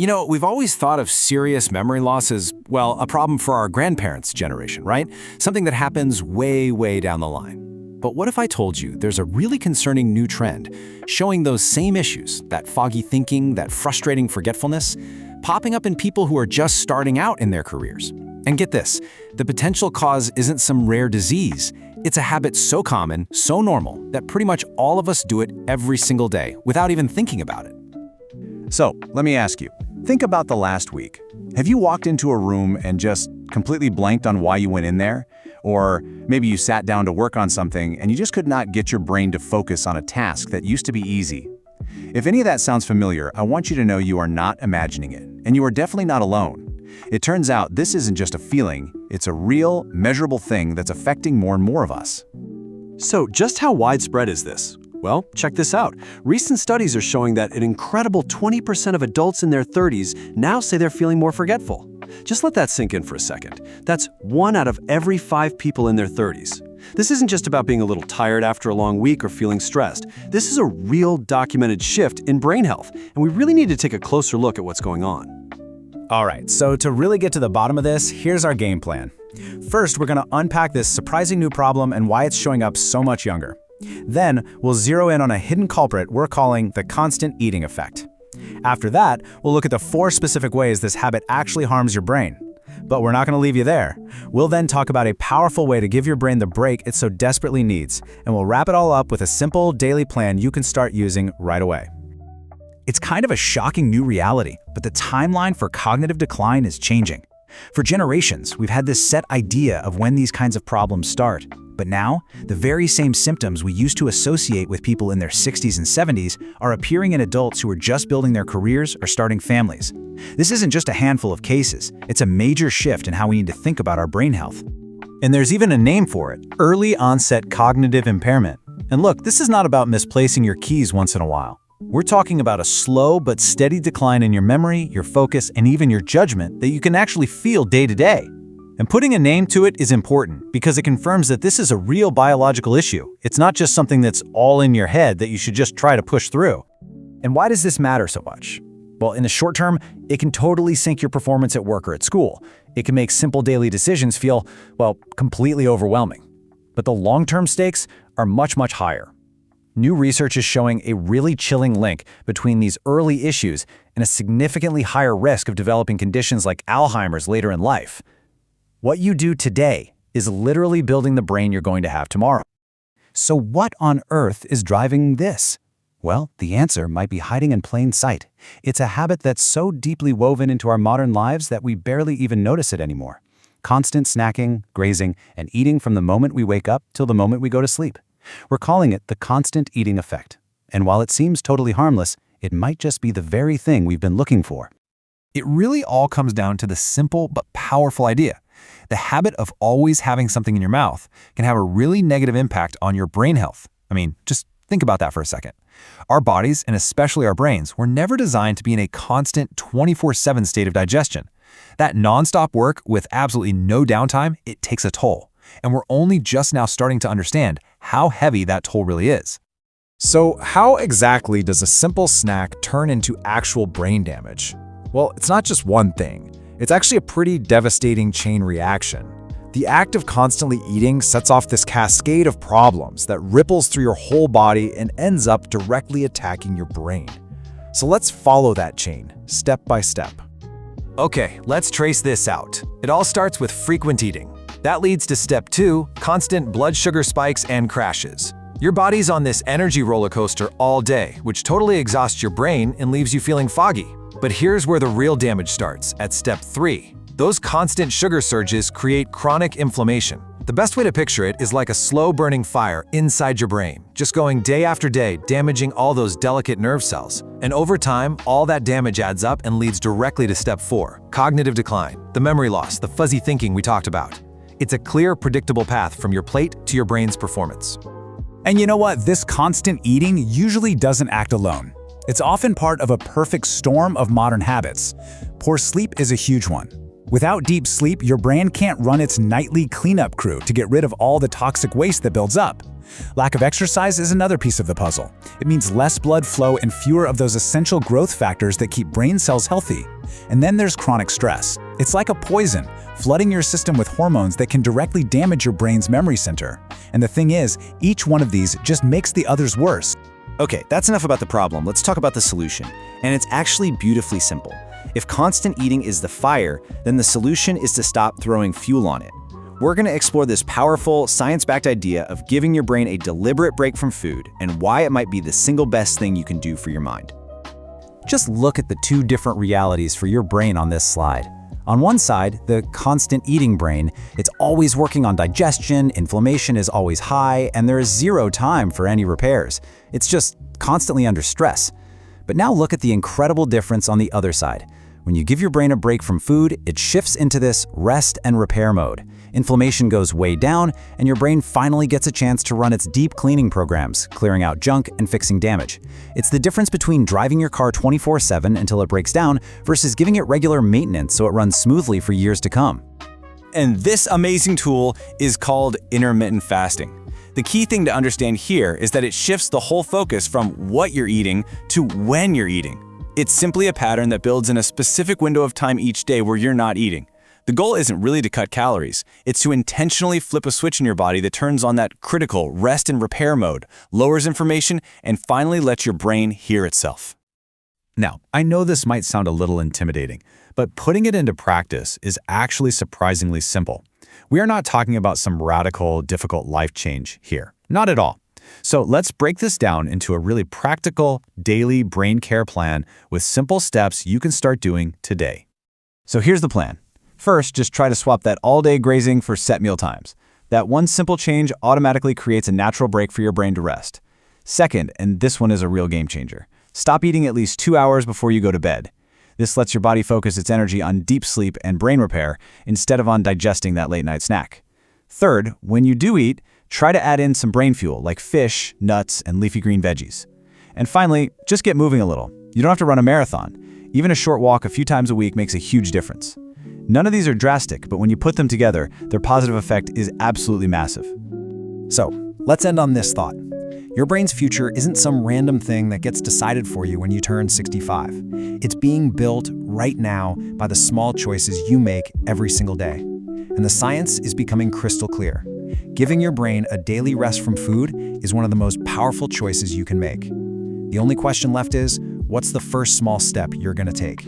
You know, we've always thought of serious memory loss as, well, a problem for our grandparents' generation, right? Something that happens way, way down the line. But what if I told you there's a really concerning new trend showing those same issues, that foggy thinking, that frustrating forgetfulness, popping up in people who are just starting out in their careers? And get this, the potential cause isn't some rare disease. It's a habit so common, so normal, that pretty much all of us do it every single day without even thinking about it. So, let me ask you, think about the last week. Have you walked into a room and just completely blanked on why you went in there? Or maybe you sat down to work on something and you just could not get your brain to focus on a task that used to be easy. If any of that sounds familiar, I want you to know you are not imagining it, and you are definitely not alone. It turns out this isn't just a feeling, it's a real, measurable thing that's affecting more and more of us. So just how widespread is this? Well, check this out. Recent studies are showing that an incredible 20% of adults in their 30s now say they're feeling more forgetful. Just let that sink in for a second. That's 1 out of every 5 people in their 30s. This isn't just about being a little tired after a long week or feeling stressed. This is a real documented shift in brain health, and we really need to take a closer look at what's going on. All right, so to really get to the bottom of this, here's our game plan. First, we're going to unpack this surprising new problem and why it's showing up so much younger. Then, we'll zero in on a hidden culprit we're calling the constant eating effect. After that, we'll look at the 4 specific ways this habit actually harms your brain. But we're not going to leave you there. We'll then talk about a powerful way to give your brain the break it so desperately needs, and we'll wrap it all up with a simple daily plan you can start using right away. It's kind of a shocking new reality, but the timeline for cognitive decline is changing. For generations, we've had this set idea of when these kinds of problems start. But now, the very same symptoms we used to associate with people in their 60s and 70s are appearing in adults who are just building their careers or starting families. This isn't just a handful of cases, it's a major shift in how we need to think about our brain health. And there's even a name for it, early-onset cognitive impairment. And look, this is not about misplacing your keys once in a while. We're talking about a slow but steady decline in your memory, your focus, and even your judgment that you can actually feel day to day. And putting a name to it is important because it confirms that this is a real biological issue. It's not just something that's all in your head that you should just try to push through. And why does this matter so much? Well, in the short term, it can totally sink your performance at work or at school. It can make simple daily decisions feel, well, completely overwhelming. But the long-term stakes are much, much higher. New research is showing a really chilling link between these early issues and a significantly higher risk of developing conditions like Alzheimer's later in life. What you do today is literally building the brain you're going to have tomorrow. So what on earth is driving this? Well, the answer might be hiding in plain sight. It's a habit that's so deeply woven into our modern lives that we barely even notice it anymore. Constant snacking, grazing, and eating from the moment we wake up till the moment we go to sleep. We're calling it the constant eating effect. And while it seems totally harmless, it might just be the very thing we've been looking for. It really all comes down to the simple but powerful idea. The habit of always having something in your mouth can have a really negative impact on your brain health. I mean, just think about that for a second. Our bodies, and especially our brains, were never designed to be in a constant 24/7 state of digestion. That nonstop work with absolutely no downtime, it takes a toll. And we're only just now starting to understand how heavy that toll really is. So how exactly does a simple snack turn into actual brain damage? Well, it's not just one thing. It's actually a pretty devastating chain reaction. The act of constantly eating sets off this cascade of problems that ripples through your whole body and ends up directly attacking your brain. So let's follow that chain, step by step. Okay, let's trace this out. It all starts with frequent eating. That leads to step 2, constant blood sugar spikes and crashes. Your body's on this energy roller coaster all day, which totally exhausts your brain and leaves you feeling foggy. But here's where the real damage starts, at step 3. Those constant sugar surges create chronic inflammation. The best way to picture it is like a slow-burning fire inside your brain, just going day after day, damaging all those delicate nerve cells. And over time, all that damage adds up and leads directly to step 4, cognitive decline, the memory loss, the fuzzy thinking we talked about. It's a clear, predictable path from your plate to your brain's performance. And you know what? This constant eating usually doesn't act alone. It's often part of a perfect storm of modern habits. Poor sleep is a huge one. Without deep sleep, your brain can't run its nightly cleanup crew to get rid of all the toxic waste that builds up. Lack of exercise is another piece of the puzzle. It means less blood flow and fewer of those essential growth factors that keep brain cells healthy. And then there's chronic stress. It's like a poison, flooding your system with hormones that can directly damage your brain's memory center. And the thing is, each one of these just makes the others worse. Okay, that's enough about the problem. Let's talk about the solution. And it's actually beautifully simple. If constant eating is the fire, then the solution is to stop throwing fuel on it. We're going to explore this powerful, science-backed idea of giving your brain a deliberate break from food and why it might be the single best thing you can do for your mind. Just look at the two different realities for your brain on this slide. On one side, the constant eating brain, it's always working on digestion, inflammation is always high, and there is zero time for any repairs. It's just constantly under stress. But now look at the incredible difference on the other side. When you give your brain a break from food, it shifts into this rest and repair mode. Inflammation goes way down, and your brain finally gets a chance to run its deep cleaning programs, clearing out junk and fixing damage. It's the difference between driving your car 24/7 until it breaks down versus giving it regular maintenance so it runs smoothly for years to come. And this amazing tool is called intermittent fasting. The key thing to understand here is that it shifts the whole focus from what you're eating to when you're eating. It's simply a pattern that builds in a specific window of time each day where you're not eating. The goal isn't really to cut calories. It's to intentionally flip a switch in your body that turns on that critical rest and repair mode, lowers inflammation, and finally lets your brain hear itself. Now, I know this might sound a little intimidating, but putting it into practice is actually surprisingly simple. We are not talking about some radical, difficult life change here. Not at all. So let's break this down into a really practical, daily brain care plan with simple steps you can start doing today. So here's the plan. First, just try to swap that all-day grazing for set meal times. That one simple change automatically creates a natural break for your brain to rest. Second, and this one is a real game changer, stop eating at least 2 hours before you go to bed. This lets your body focus its energy on deep sleep and brain repair instead of on digesting that late-night snack. Third, when you do eat, try to add in some brain fuel like fish, nuts, and leafy green veggies. And finally, just get moving a little. You don't have to run a marathon. Even a short walk a few times a week makes a huge difference. None of these are drastic, but when you put them together, their positive effect is absolutely massive. So, let's end on this thought. Your brain's future isn't some random thing that gets decided for you when you turn 65. It's being built right now by the small choices you make every single day. And the science is becoming crystal clear. Giving your brain a daily rest from food is one of the most powerful choices you can make. The only question left is, what's the first small step you're going to take?